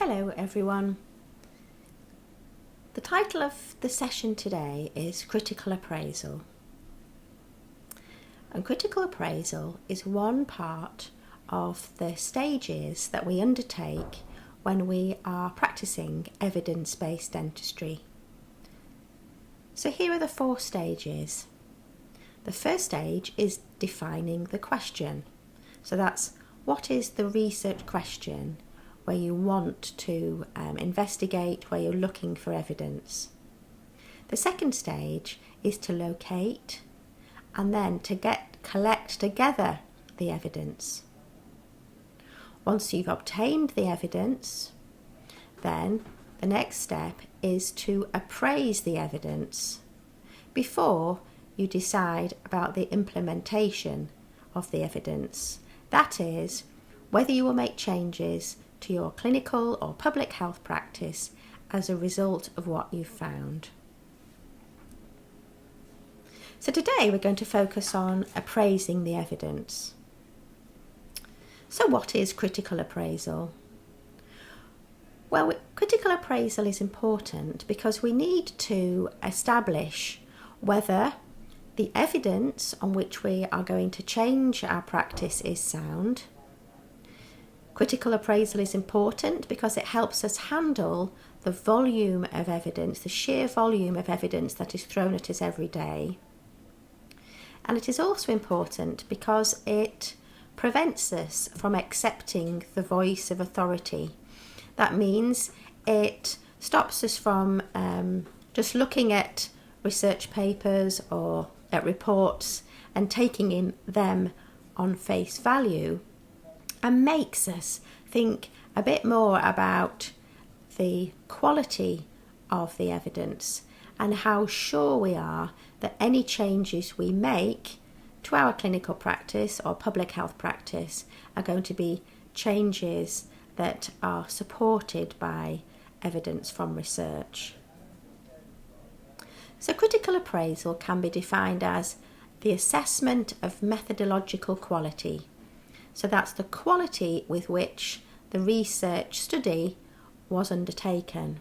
Hello everyone. The title of the session today is Critical Appraisal. And critical appraisal is one part of the stages that we undertake when we are practicing evidence-based dentistry. So here are the 4 stages. The first stage is defining the question. So that's what is the research question where you want to investigate, where you're looking for evidence. The second stage is to locate and then to collect together the evidence. Once you've obtained the evidence, then the next step is to appraise the evidence before you decide about the implementation of the evidence. That is, whether you will make changes to your clinical or public health practice as a result of what you've found. So today we're going to focus on appraising the evidence. So what is critical appraisal? Well, critical appraisal is important because we need to establish whether the evidence on which we are going to change our practice is sound. Critical appraisal is important because it helps us handle the volume of evidence, the sheer volume of evidence that is thrown at us every day. And it is also important because it prevents us from accepting the voice of authority. That means it stops us from just looking at research papers or at reports and taking them on face value, and makes us think a bit more about the quality of the evidence and how sure we are that any changes we make to our clinical practice or public health practice are going to be changes that are supported by evidence from research. So critical appraisal can be defined as the assessment of methodological quality. So that's the quality with which the research study was undertaken.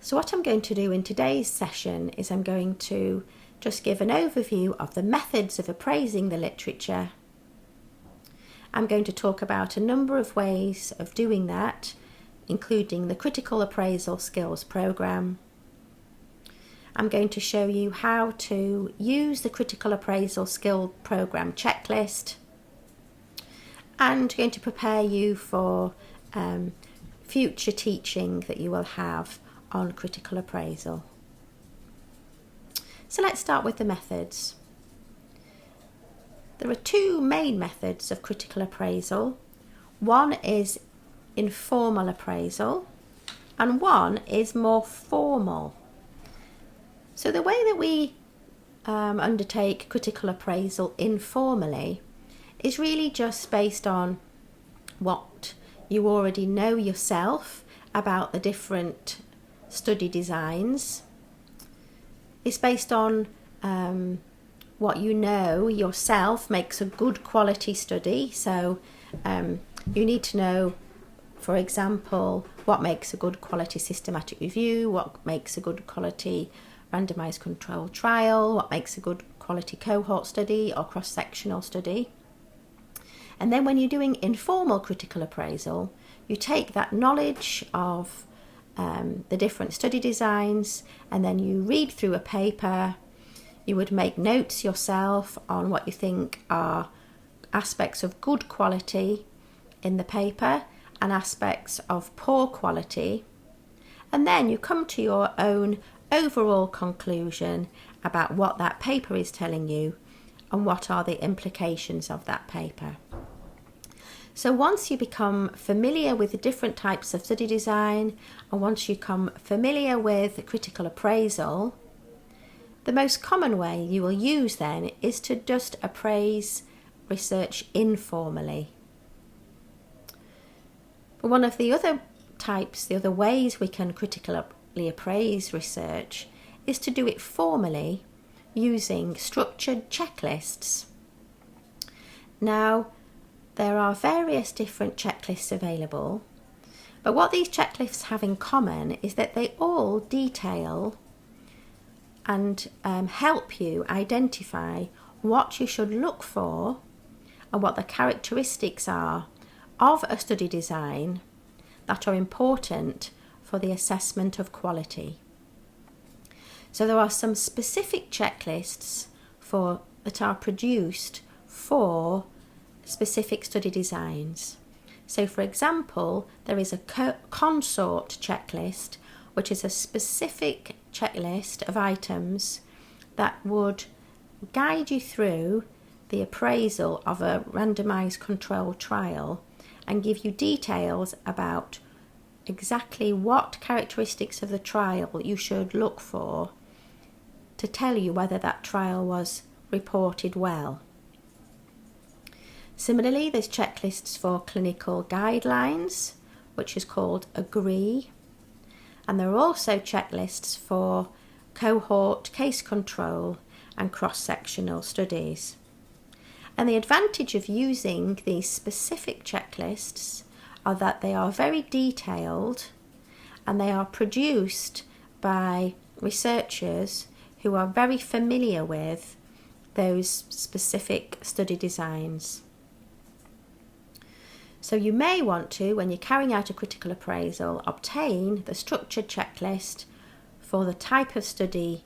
So what I'm going to do in today's session is I'm going to just give an overview of the methods of appraising the literature. I'm going to talk about a number of ways of doing that, including the Critical Appraisal Skills Programme. I'm going to show you how to use the Critical Appraisal Skill Programme checklist, and going to prepare you for future teaching that you will have on critical appraisal. So let's start with the methods. There are 2 main methods of critical appraisal. One is informal appraisal and one is more formal. So the way that we undertake critical appraisal informally is really just based on what you already know yourself about the different study designs. It's based on what you know yourself makes a good quality study. So you need to know, for example, what makes a good quality systematic review, what makes a good quality randomized controlled trial, what makes a good quality cohort study or cross-sectional study. And then when you're doing informal critical appraisal, you take that knowledge of the different study designs and then you read through a paper. You would make notes yourself on what you think are aspects of good quality in the paper and aspects of poor quality. And then you come to your own overall conclusion about what that paper is telling you and what are the implications of that paper. So once you become familiar with the different types of study design, and once you become familiar with critical appraisal, the most common way you will use then is to just appraise research informally. But one of the other types, the other ways we can critically appraise research is to do it formally using structured checklists. Now, there are various different checklists available, But what these checklists have in common is that they all detail and help you identify what you should look for and what the characteristics are of a study design that are important for the assessment of quality. So there are some specific checklists that are produced for specific study designs. So for example, there is a consort checklist, which is a specific checklist of items that would guide you through the appraisal of a randomized controlled trial and give you details about exactly what characteristics of the trial you should look for to tell you whether that trial was reported well. Similarly, there's checklists for clinical guidelines, which is called AGREE, and there are also checklists for cohort, case control and cross-sectional studies. And the advantage of using these specific checklists are that they are very detailed and they are produced by researchers who are very familiar with those specific study designs. So you may want to, when you're carrying out a critical appraisal, obtain the structured checklist for the type of study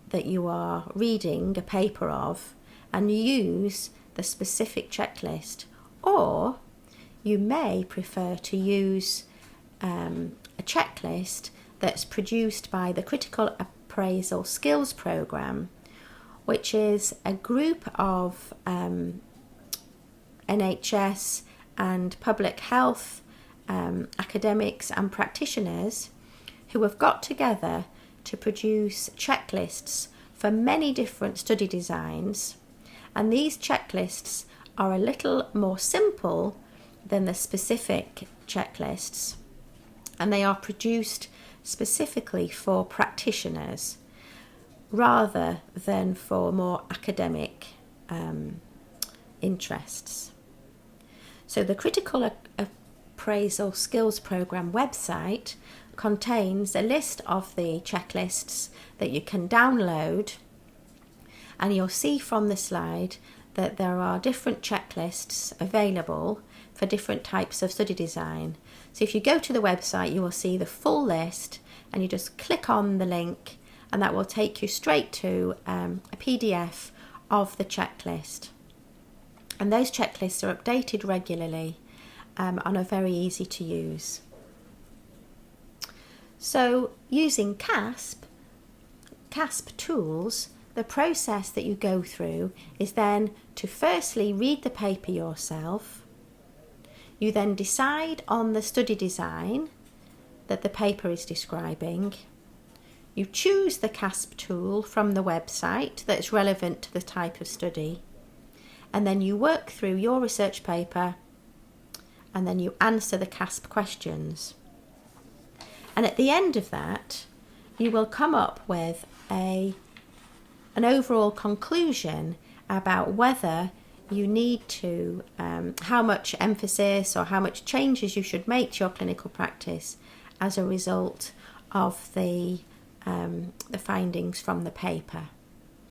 that you are reading a paper of and use the specific checklist, or you may prefer to use a checklist that's produced by the Critical Appraisal Skills Programme, which is a group of NHS and public health academics and practitioners who have got together to produce checklists for many different study designs. And these checklists are a little more simple than the specific checklists, and they are produced specifically for practitioners rather than for more academic interests. So the Critical Appraisal Skills Programme website contains a list of the checklists that you can download, and you'll see from the slide that there are different checklists available for different types of study design. So if you go to the website, you will see the full list, and you just click on the link and that will take you straight to a PDF of the checklist. And those checklists are updated regularly and are very easy to use. So using CASP tools, the process that you go through is then to firstly read the paper yourself. You then decide on the study design that the paper is describing. You choose the CASP tool from the website that's relevant to the type of study, and then you work through your research paper and then you answer the CASP questions. And at the end of that, you will come up with an overall conclusion about whether you need to, how much emphasis or how much changes you should make to your clinical practice as a result of the findings from the paper.